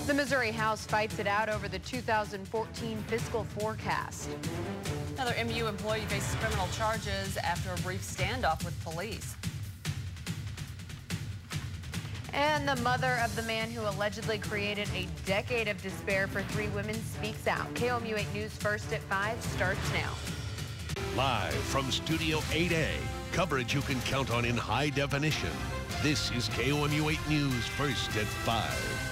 The Missouri House fights it out over the 2014 fiscal forecast. Another MU employee faces criminal charges after a brief standoff with police. And the mother of the man who allegedly created a decade of despair for 3 women speaks out. KOMU 8 News First at 5 starts now. Live from Studio 8A, coverage you can count on in high definition. This is KOMU 8 News First at 5.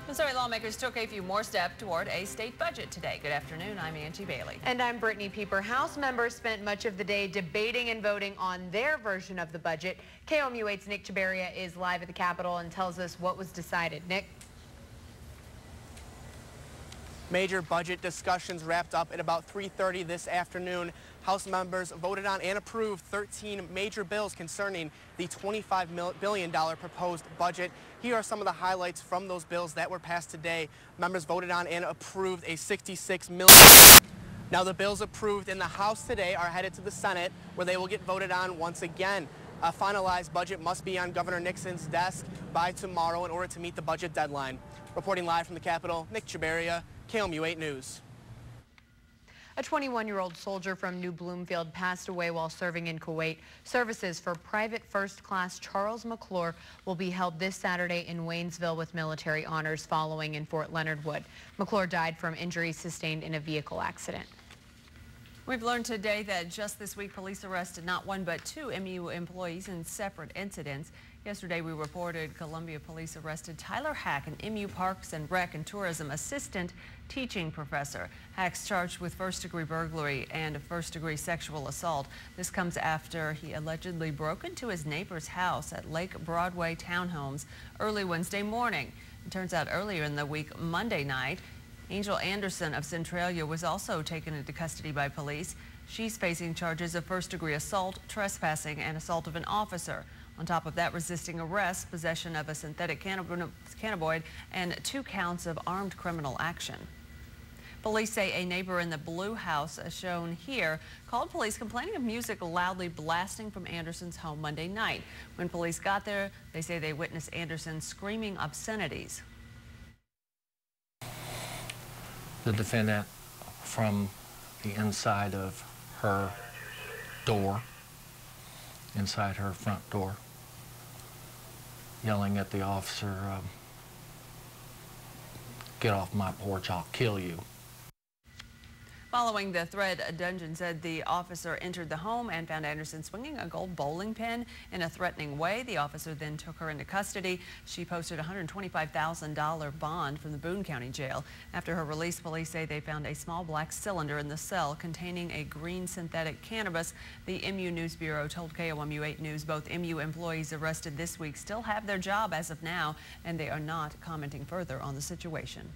Missouri lawmakers took a few more steps toward a state budget today. Good afternoon, I'm Angie Bailey. And I'm Brittany Pieper. House members spent much of the day debating and voting on their version of the budget. KOMU 8's Nick Chabaria is live at the Capitol and tells us what was decided. Nick? Major budget discussions wrapped up at about 3:30 this afternoon. House members voted on and approved 13 major bills concerning the $25 billion proposed budget. Here are some of the highlights from those bills that were passed today. Members voted on and approved a $66 million. Now the bills approved in the House today are headed to the Senate, where they will get voted on once again. A finalized budget must be on Governor Nixon's desk by tomorrow in order to meet the budget deadline. Reporting live from the Capitol, Nick Chabaria, KOMU 8 News. A 21-year-old soldier from New Bloomfield passed away while serving in Kuwait. Services for Private First Class Charles McClure will be held this Saturday in Waynesville with military honors following in Fort Leonard Wood. McClure died from injuries sustained in a vehicle accident. We've learned today that just this week police arrested not 1 but 2 MU employees in separate incidents. Yesterday we reported Columbia police arrested Tyler Hack, an MU Parks and Rec and Tourism assistant teaching professor. Hack's charged with first-degree burglary and first-degree sexual assault. This comes after he allegedly broke into his neighbor's house at Lake Broadway Townhomes early Wednesday morning. It turns out earlier in the week, Monday night, Angel Anderson of Centralia was also taken into custody by police. She's facing charges of first-degree assault, trespassing, and assault of an officer. On top of that, resisting arrest, possession of a synthetic cannabinoid, and 2 counts of armed criminal action. Police say a neighbor in the blue house, shown here, called police complaining of music loudly blasting from Anderson's home Monday night. When police got there, they say they witnessed Anderson screaming obscenities. The defendant, from the inside of her door, inside her front door, yelling at the officer, "Get off my porch, I'll kill you." Following the threat, Dungeon said the officer entered the home and found Anderson swinging a gold bowling pin in a threatening way. The officer then took her into custody. She posted a $125,000 bond from the Boone County Jail. After her release, police say they found a small black cylinder in the cell containing a green synthetic cannabis. The MU News Bureau told KOMU 8 News both MU employees arrested this week still have their job as of now, and they are not commenting further on the situation.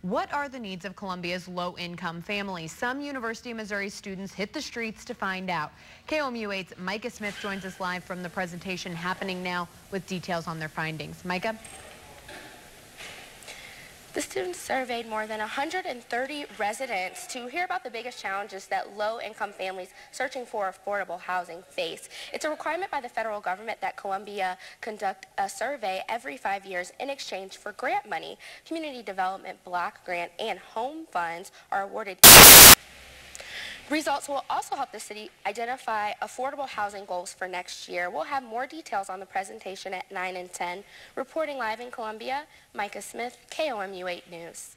What are the needs of Columbia's low-income families? Some University of Missouri students hit the streets to find out. KOMU 8's Micah Smith joins us live from the presentation happening now with details on their findings. Micah? The students surveyed more than 130 residents to hear about the biggest challenges that low-income families searching for affordable housing face. It's a requirement by the federal government that Columbia conduct a survey every 5 years in exchange for grant money. Community Development Block Grant and home funds are awarded. Results will also help the city identify affordable housing goals for next year. We'll have more details on the presentation at 9 and 10. Reporting live in Columbia, Micah Smith, KOMU 8 News.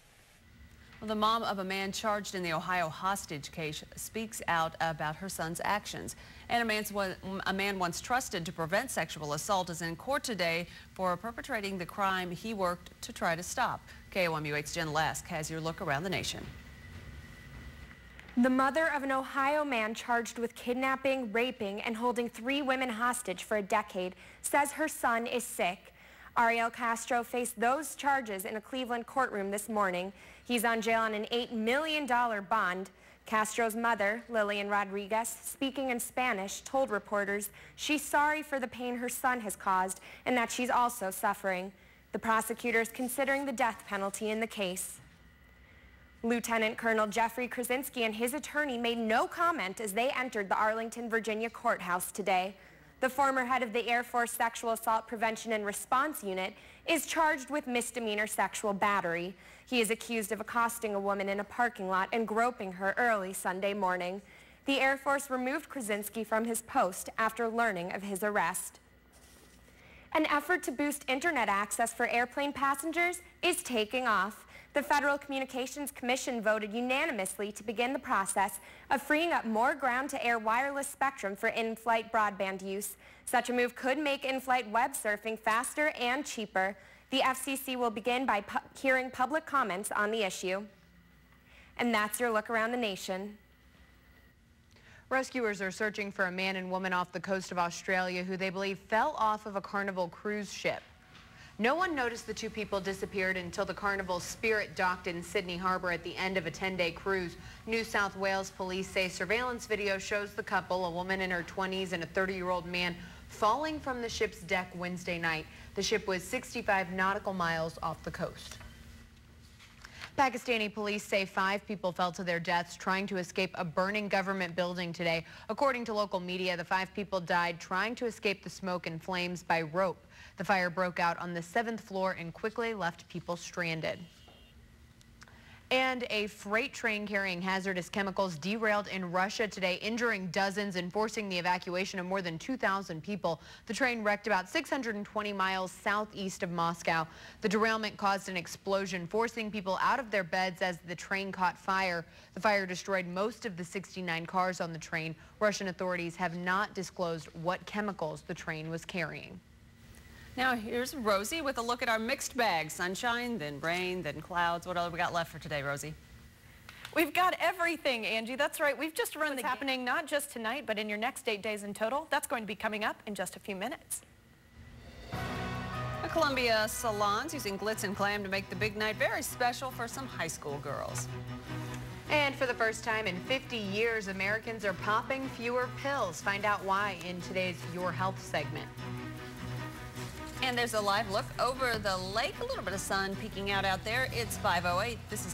Well, the mom of a man charged in the Ohio hostage case speaks out about her son's actions. And a man once trusted to prevent sexual assault is in court today for perpetrating the crime he worked to try to stop. KOMU 8's Jen Lesk has your look around the nation. The mother of an Ohio man charged with kidnapping, raping, and holding 3 women hostage for a decade says her son is sick. Ariel Castro faced those charges in a Cleveland courtroom this morning. He's on jail on an $8 million bond. Castro's mother, Lillian Rodriguez, speaking in Spanish, told reporters she's sorry for the pain her son has caused and that she's also suffering. The prosecutor is considering the death penalty in the case. Lieutenant Colonel Jeffrey Krasinski and his attorney made no comment as they entered the Arlington, Virginia courthouse today. The former head of the Air Force Sexual Assault Prevention and Response Unit is charged with misdemeanor sexual battery. He is accused of accosting a woman in a parking lot and groping her early Sunday morning. The Air Force removed Krasinski from his post after learning of his arrest. An effort to boost internet access for airplane passengers is taking off. The Federal Communications Commission voted unanimously to begin the process of freeing up more ground-to-air wireless spectrum for in-flight broadband use. Such a move could make in-flight web surfing faster and cheaper. The FCC will begin by hearing public comments on the issue. And that's your look around the nation. Rescuers are searching for a man and woman off the coast of Australia who they believe fell off of a Carnival cruise ship. No one noticed the two people disappeared until the Carnival Spirit docked in Sydney Harbor at the end of a 10-day cruise. New South Wales police say surveillance video shows the couple, a woman in her 20s and a 30-year-old man, falling from the ship's deck Wednesday night. The ship was 65 nautical miles off the coast. Pakistani police say 5 people fell to their deaths trying to escape a burning government building today. According to local media, the 5 people died trying to escape the smoke and flames by rope. The fire broke out on the 7th floor and quickly left people stranded. And a freight train carrying hazardous chemicals derailed in Russia today, injuring dozens and forcing the evacuation of more than 2,000 people. The train wrecked about 620 miles southeast of Moscow. The derailment caused an explosion, forcing people out of their beds as the train caught fire. The fire destroyed most of the 69 cars on the train. Russian authorities have not disclosed what chemicals the train was carrying. Now here's Rosie with a look at our mixed bag. Sunshine, then rain, then clouds. What else we got left for today, Rosie? We've got everything, Angie. That's right. We've just run what's happening not just tonight, but in your next 8 days in total. That's going to be coming up in just a few minutes. A Columbia salon's using glitz and glam to make the big night very special for some high school girls. And for the first time in 50 years, Americans are popping fewer pills. Find out why in today's Your Health segment. And there's a live look over the lake. A little bit of sun peeking out there. It's 5:08. This is